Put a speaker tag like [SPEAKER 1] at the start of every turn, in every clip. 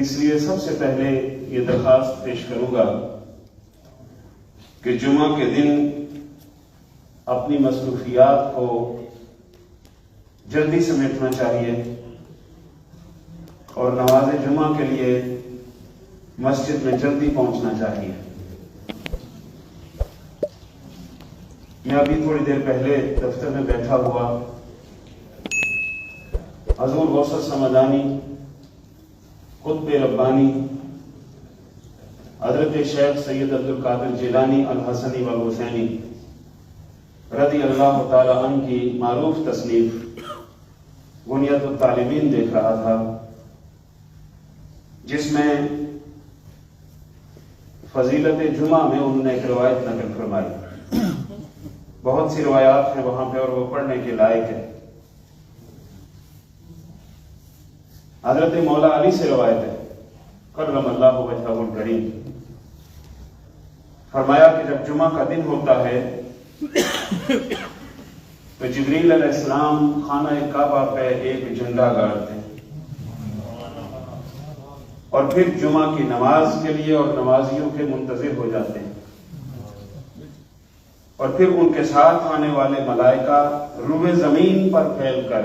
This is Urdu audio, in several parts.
[SPEAKER 1] اس لیے سب سے پہلے یہ درخواست پیش کروں گا کہ جمعہ کے دن اپنی مصروفیات کو جلدی سمیٹنا چاہیے اور نماز جمعہ کے لیے مسجد میں جلدی پہنچنا چاہیے۔ میں ابھی تھوڑی دیر پہلے دفتر میں بیٹھا ہوا حضور غوث السمدانی قطب ربانی حضرت شیخ سید عبد القادر جیلانی الحسنی والحسینی رضی اللہ تعالی عنہ کی معروف تصنیف بنیاد الطالبین دیکھ رہا تھا، جس میں فضیلت جمعہ میں انہوں نے ایک روایت نقل فرمائی۔ بہت سی روایات ہیں وہاں پہ اور وہ پڑھنے کے لائق ہے۔ حضرت مولا علی سے روایت ہے کرم اللہ وجہہ الکریم، فرمایا کہ جب جمعہ کا دن ہوتا ہے تو جبریل علیہ السلام خانہ کعبہ پہ ایک جھنڈا گاڑتے ہیں اور پھر جمعہ کی نماز کے لیے اور نمازیوں کے منتظر ہو جاتے ہیں، اور پھر ان کے ساتھ آنے والے ملائکہ روئے زمین پر پھیل کر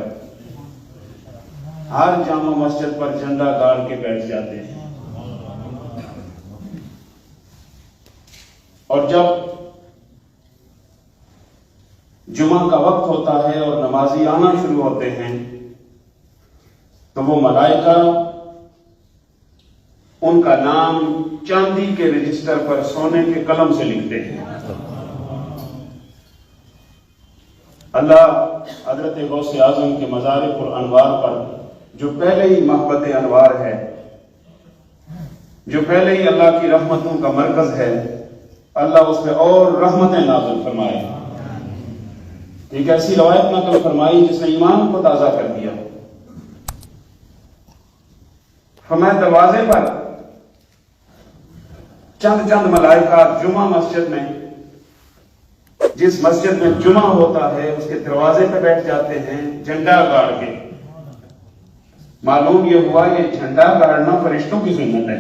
[SPEAKER 1] ہر جامع مسجد پر جھنڈا گاڑ کے بیٹھ جاتے ہیں، اور جب جمعہ کا وقت ہوتا ہے اور نمازی آنا شروع ہوتے ہیں تو وہ ملائکہ ان کا نام چاندی کے رجسٹر پر سونے کے قلم سے لکھتے ہیں۔ اللہ حضرت غوث اعظم کے مزار پر انوار پر جو پہلے ہی محبت انوار ہے، جو پہلے ہی اللہ کی رحمتوں کا مرکز ہے، اللہ اس پہ اور رحمتیں نازل فرمائے۔ ایک ایسی روایت نقل فرمائی جس نے ایمان کو تازہ کر دیا۔ فرمایا دروازے پر چند ملائکہ جمعہ مسجد میں، جس مسجد میں جمعہ ہوتا ہے اس کے دروازے پہ بیٹھ جاتے ہیں جھنڈا گاڑ کے۔ معلوم یہ ہوا یہ جھنڈا گاڑنا فرشتوں کی سنت ہے،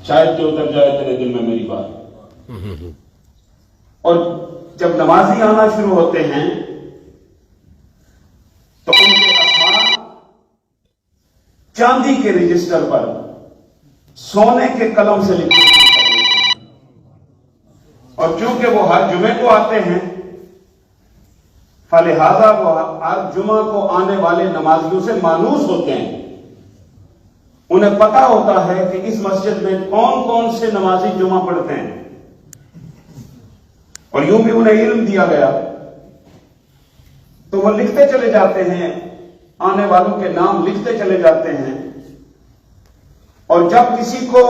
[SPEAKER 1] شاید کہ اتر جائے تیرے دل میں میری بات۔ اور جب نمازی آنا شروع ہوتے ہیں تو ان کے اسماء چاندی کے رجسٹر پر سونے کے قلم سے لکھے ہیں، اور چونکہ وہ ہر جمعے کو آتے ہیں فلہذا وہ ہر جمعہ کو آنے والے نمازیوں سے مانوس ہوتے ہیں۔ انہیں پتا ہوتا ہے کہ اس مسجد میں کون کون سے نمازی جمعہ پڑھتے ہیں، اور یوں بھی انہیں علم دیا گیا تو وہ لکھتے چلے جاتے ہیں، آنے والوں کے نام لکھتے چلے جاتے ہیں، اور جب کسی کو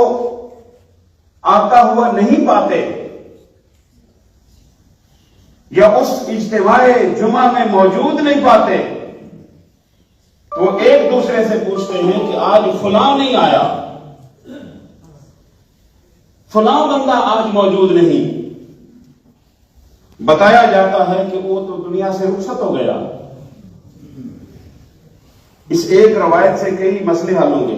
[SPEAKER 1] آتا ہوا نہیں پاتے یا اس اجتماع جمعہ میں موجود نہیں پاتے تو وہ ایک دوسرے سے پوچھتے ہیں کہ آج فلاں نہیں آیا، فلاں بندہ آج موجود نہیں۔ بتایا جاتا ہے کہ وہ تو دنیا سے رخصت ہو گیا۔ اس ایک روایت سے کئی مسئلے حل ہوں گے۔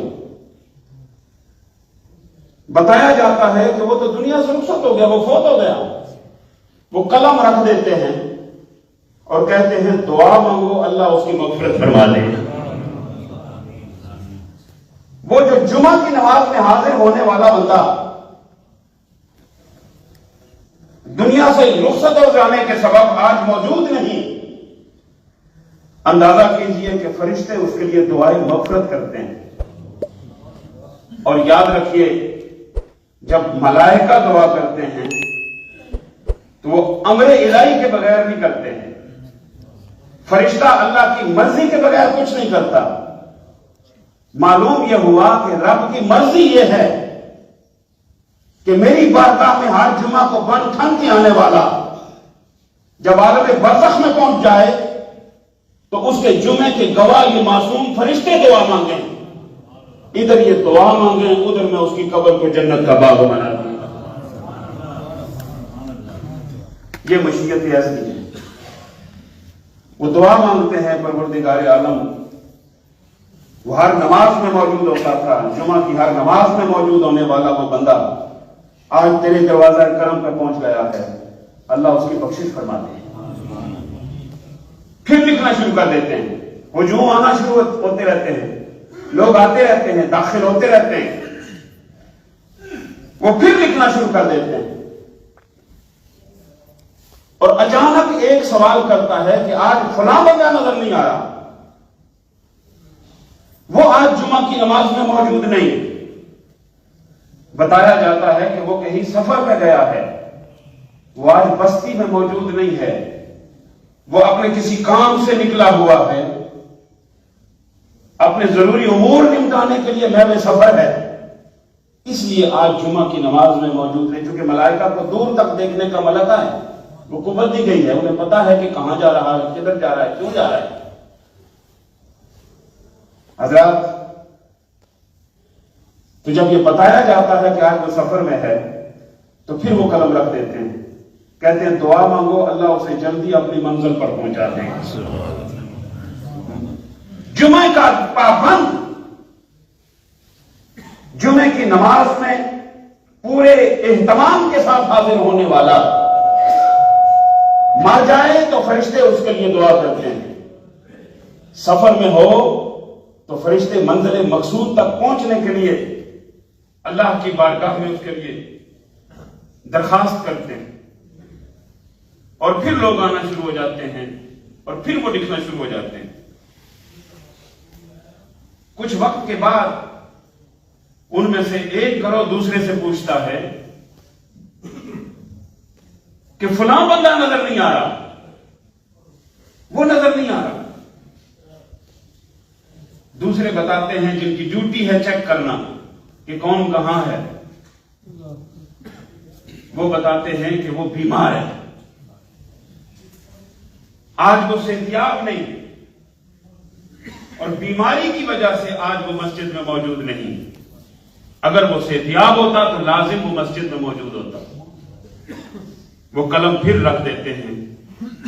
[SPEAKER 1] بتایا جاتا ہے کہ وہ تو دنیا سے رخصت ہو گیا، وہ فوت ہو گیا۔ وہ قلم رکھ دیتے ہیں اور کہتے ہیں دعا مانگو اللہ اس کی مغفرت فرما دے۔ وہ جو جمعہ کی نماز میں حاضر ہونے والا بندہ دنیا سے رخصت ہو جانے کے سبب آج موجود نہیں، اندازہ کیجئے کہ فرشتے اس کے لیے دعائیں مغفرت کرتے ہیں۔ اور یاد رکھیے جب ملائکہ دعا کرتے ہیں تو وہ امر الہی کے بغیر نہیں کرتے ہیں۔ فرشتہ اللہ کی مرضی کے بغیر کچھ نہیں کرتا۔ معلوم یہ ہوا کہ رب کی مرضی یہ ہے کہ میری بارگاہ میں ہر جمعہ کو بن ٹھن کے آنے والا جب عالم برزخ میں پہنچ جائے تو اس کے جمعے کے گواہ یہ معصوم فرشتے دعا مانگیں، ادھر یہ دعا مانگیں، ادھر میں اس کی قبر کو جنت کا باغ بنا دوں۔ یہ مشیت ایسی ہے۔ وہ دعا مانگتے ہیں پروردگار عالم وہ ہر نماز میں موجود ہوتا تھا، جمعہ کی ہر نماز میں موجود ہونے والا وہ بندہ آج تیرے دروازہ کرم پہ پہنچ گیا ہے، اللہ اس کی بخشش فرما دے۔ پھر لکھنا شروع کر دیتے ہیں، ہجوم آنا شروع ہوتے رہتے ہیں، لوگ آتے رہتے ہیں، داخل ہوتے رہتے ہیں، وہ پھر لکھنا شروع کر دیتے ہیں، اور اچانک ایک سوال کرتا ہے کہ آج فلاں بندہ نظر نہیں آ رہا، وہ آج جمعہ کی نماز میں موجود نہیں، بتایا جاتا ہے کہ وہ کہیں سفر پہ گیا ہے، وہ آج بستی میں موجود نہیں ہے، وہ اپنے کسی کام سے نکلا ہوا ہے، اپنے ضروری امور نمٹانے کے لیے محو سفر ہے، اس لیے آج جمعہ کی نماز میں موجود ہے۔ چونکہ ملائکہ کو دور تک دیکھنے کا ملکہ ہے، وہ قوت دی گئی ہے، انہیں پتا ہے کہ کہاں جا رہا ہے، کدھر جا رہا ہے، کیوں جا رہا ہے۔ حضرات، تو جب یہ بتایا جاتا ہے کہ آج وہ سفر میں ہے تو پھر وہ قلم رکھ دیتے ہیں، کہتے ہیں دعا مانگو، اللہ اسے جلدی اپنی منزل پر پہنچا دیں۔ جمعہ کا پابند، جمعے کی نماز میں پورے اہتمام کے ساتھ حاضر ہونے والا مر جائے تو فرشتے اس کے لیے دعا کرتے ہیں، سفر میں ہو تو فرشتے منزل مقصود تک پہنچنے کے لیے اللہ کی بارگاہ میں اس کے لیے درخواست کرتے ہیں، اور پھر لوگ آنا شروع ہو جاتے ہیں، اور پھر وہ لکھنا شروع ہو جاتے ہیں۔ کچھ وقت کے بعد ان میں سے ایک گروہ دوسرے سے پوچھتا ہے کہ فلاں بندہ نظر نہیں آ رہا، وہ نظر نہیں آ رہا۔ دوسرے بتاتے ہیں جن کی ڈیوٹی ہے چیک کرنا کہ کون کہاں ہے، وہ بتاتے ہیں کہ وہ بیمار ہے، آج وہ صحتیاب نہیں، اور بیماری کی وجہ سے آج وہ مسجد میں موجود نہیں۔ اگر وہ صحتیاب ہوتا تو لازم وہ مسجد میں موجود ہوتا۔ وہ قلم پھر رکھ دیتے ہیں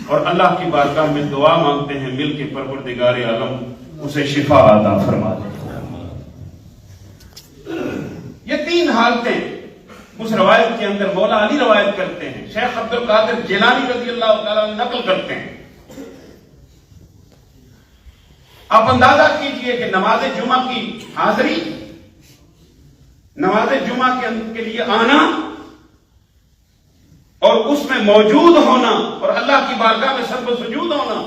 [SPEAKER 1] اور اللہ کی بارگاہ میں دعا مانگتے ہیں، مل کے پروردگار عالم اسے شفا عطا فرما دے۔ یہ تین حالتیں اس روایت کے اندر مولا علی روایت کرتے ہیں، شیخ عبد القادر جیلانی رضی اللہ تعالیٰ نقل کرتے ہیں۔ آپ اندازہ کیجئے کہ نماز جمعہ کی حاضری، نماز جمعہ کے لیے آنا اور اس میں موجود ہونا اور اللہ کی بارگاہ میں سر و سجود ہونا،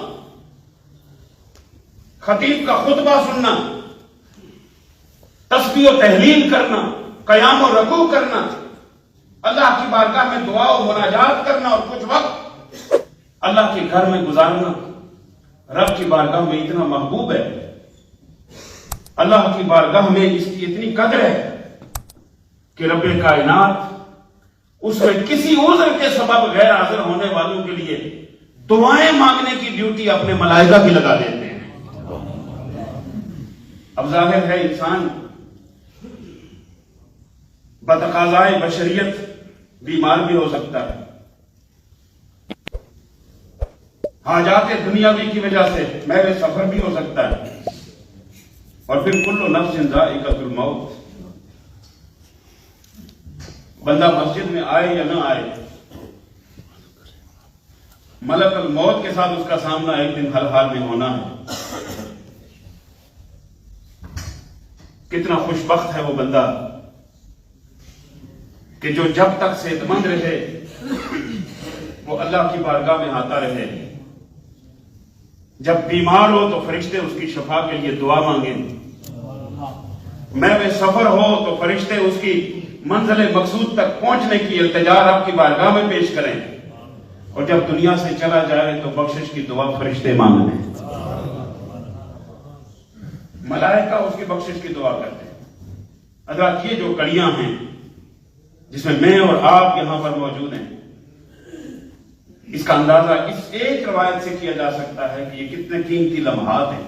[SPEAKER 1] خطیب کا خطبہ سننا، تسبیح و تحلیل کرنا، قیام و رکوع کرنا، اللہ کی بارگاہ میں دعا و مناجات کرنا، اور کچھ وقت اللہ کے گھر میں گزارنا رب کی بارگاہ میں اتنا محبوب ہے، اللہ کی بارگاہ میں اس کی اتنی قدر ہے کہ رب کائنات اس میں کسی عذر کے سبب غیر حاضر ہونے والوں کے لیے دعائیں مانگنے کی ڈیوٹی اپنے ملائکہ کی لگا دیتے ہیں۔ اب ظاہر ہے انسان بتقاضائے بشریت بیمار بھی ہو سکتا ہے، حاجات دنیاوی کی وجہ سے محو سفر بھی ہو سکتا ہے، اور پھر کل نفس ذائقۃ الموت، بندہ مسجد میں آئے یا نہ آئے، ملک الموت کے ساتھ اس کا سامنا ایک دن ہر حال میں ہونا ہے۔ کتنا خوش بخت ہے وہ بندہ کہ جو جب تک صحت مند رہے وہ اللہ کی بارگاہ میں آتا رہے، جب بیمار ہو تو فرشتے اس کی شفا کے لیے دعا مانگیں، محو سفر ہو تو فرشتے اس کی منزل مقصود تک پہنچنے کی التجا آپ کی بارگاہ میں پیش کریں، اور جب دنیا سے چلا جائے تو بخشش کی دعا فرشتے مانگیں، ملائکہ اس کی بخشش کی دعا کرتے ہیں۔ حضرات، یہ جو کڑیاں ہیں جس میں میں اور آپ یہاں پر موجود ہیں، اس کا اندازہ اس ایک روایت سے کیا جا سکتا ہے کہ یہ کتنے قیمتی لمحات ہیں۔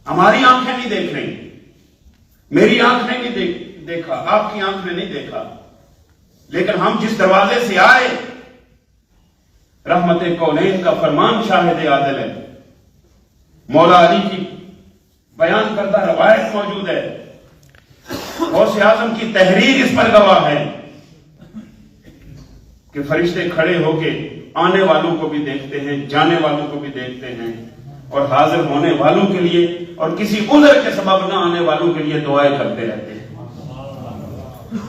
[SPEAKER 1] ہماری آنکھیں نہیں دیکھ رہی، میری آنکھ نے نہیں دیکھا، آپ کی آنکھ نے نہیں دیکھا، لیکن ہم جس دروازے سے آئے، رحمت کونین کا فرمان شاہد عادل ہے، مولا علی کی بیان کردہ روایت موجود ہے، غوث اعظم کی تحریر اس پر گواہ ہے کہ فرشتے کھڑے ہو کے آنے والوں کو بھی دیکھتے ہیں، جانے والوں کو بھی دیکھتے ہیں، اور حاضر ہونے والوں کے لیے اور کسی عذر کے سبب نہ آنے والوں کے لیے دعائیں کرتے رہتے ہیں۔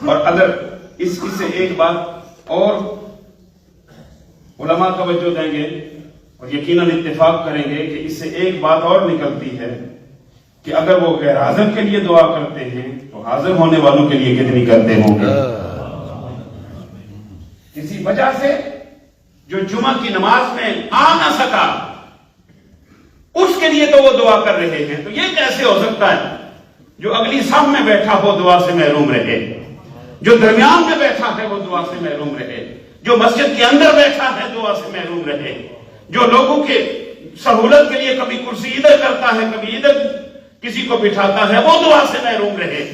[SPEAKER 1] اور اگر اس سے ایک بات اور علماء توجہ دیں گے اور یقیناً اتفاق کریں گے کہ اس سے ایک بات اور نکلتی ہے کہ اگر وہ غیر حاضر کے لیے دعا کرتے ہیں تو حاضر ہونے والوں کے لیے کتنی کرتے ہوں گے۔ کسی وجہ سے جو جمعہ کی نماز میں آ نہ سکا اس کے لیے تو وہ دعا کر رہے ہیں، تو یہ کیسے ہو سکتا ہے جو اگلی صف میں بیٹھا ہو دعا سے محروم رہے، جو درمیان میں بیٹھا ہے وہ دعا سے محروم رہے، جو مسجد کے اندر بیٹھا ہے دعا سے محروم رہے، جو لوگوں کے سہولت کے لیے کبھی کرسی ادھر کرتا ہے کبھی ادھر کسی کو بٹھاتا ہے وہ دعا سے محروم رہے،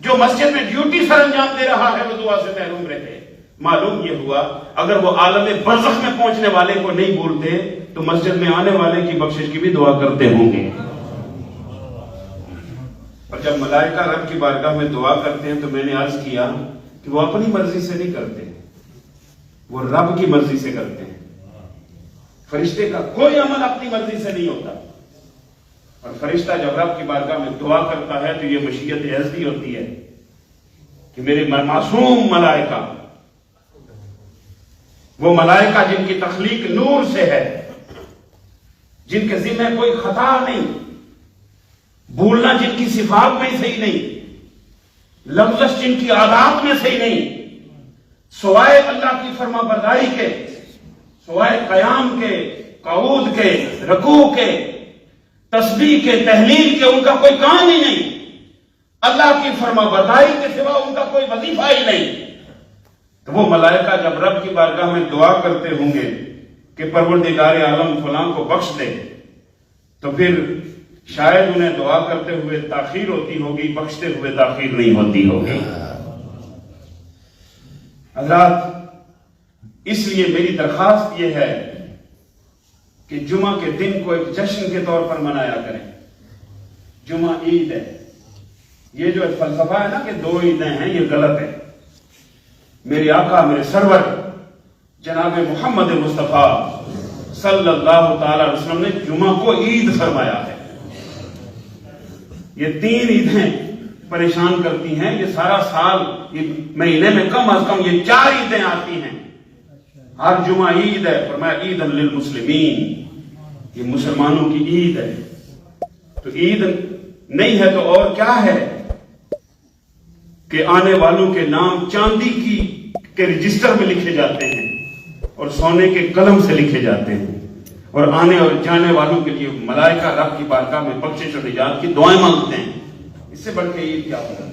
[SPEAKER 1] جو مسجد میں ڈیوٹی سر انجام دے رہا ہے وہ دعا سے محروم رہے۔ معلوم یہ ہوا اگر وہ عالم برزخ میں پہنچنے والے کو نہیں بھولتے تو مسجد میں آنے والے کی بخشش کی بھی دعا کرتے ہوں گے۔ اور جب ملائکہ رب کی بارگاہ میں دعا کرتے ہیں تو میں نے عرض کیا کہ وہ اپنی مرضی سے نہیں کرتے، وہ رب کی مرضی سے کرتے ہیں۔ فرشتے کا کوئی عمل اپنی مرضی سے نہیں ہوتا، اور فرشتہ جب رب کی بارگاہ میں دعا کرتا ہے تو یہ مشیت ایسی ہوتی ہے کہ میرے معصوم ملائکہ، وہ ملائکہ جن کی تخلیق نور سے ہے، جن کے ذمہ کوئی خطا نہیں، بھولنا جن کی صفات میں صحیح نہیں، لفظ جن کی عادات میں صحیح نہیں، سوائے اللہ کی فرما برداری کے، سوائے قیام کے، قعود کے، رکوع کے، تسبیح کے، تحلیل کے ان کا کوئی کام ہی نہیں، اللہ کی فرما برداری کے سوا ان کا کوئی وظیفہ ہی نہیں۔ تو وہ ملائکہ جب رب کی بارگاہ میں دعا کرتے ہوں گے کہ پروردگار عالم فلاں کو بخش دے، تو پھر شاید انہیں دعا کرتے ہوئے تاخیر ہوتی ہوگی، بخشتے ہوئے تاخیر نہیں ہوتی ہوگی۔ حضرات، اس لیے میری درخواست یہ ہے کہ جمعہ کے دن کو ایک جشن کے طور پر منایا کریں۔ جمعہ عید ہے، یہ جو فلسفہ ہے نا کہ دو عیدیں ہیں، یہ غلط ہے۔ میرے آقا میرے سرور جناب محمد مصطفیٰ صلی اللہ تعالی علیہ وسلم نے جمعہ کو عید فرمایا ہے۔ یہ 3 عیدیں پریشان کرتی ہیں، یہ سارا سال یہ مہینے میں کم از کم یہ 4 عیدیں آتی ہیں، ہر جمعہ عید ہے، فرمایا عید للمسلمین، یہ مسلمانوں کی عید ہے۔ تو عید نہیں ہے تو اور کیا ہے کہ آنے والوں کے نام چاندی کے رجسٹر میں لکھے جاتے ہیں اور سونے کے قلم سے لکھے جاتے ہیں، اور آنے اور جانے والوں کے لیے ملائکہ رب کی بارگاہ میں بخشش اور نجات کی دعائیں مانگتے ہیں۔ اس سے بڑھ کے عید کیا ہوگا؟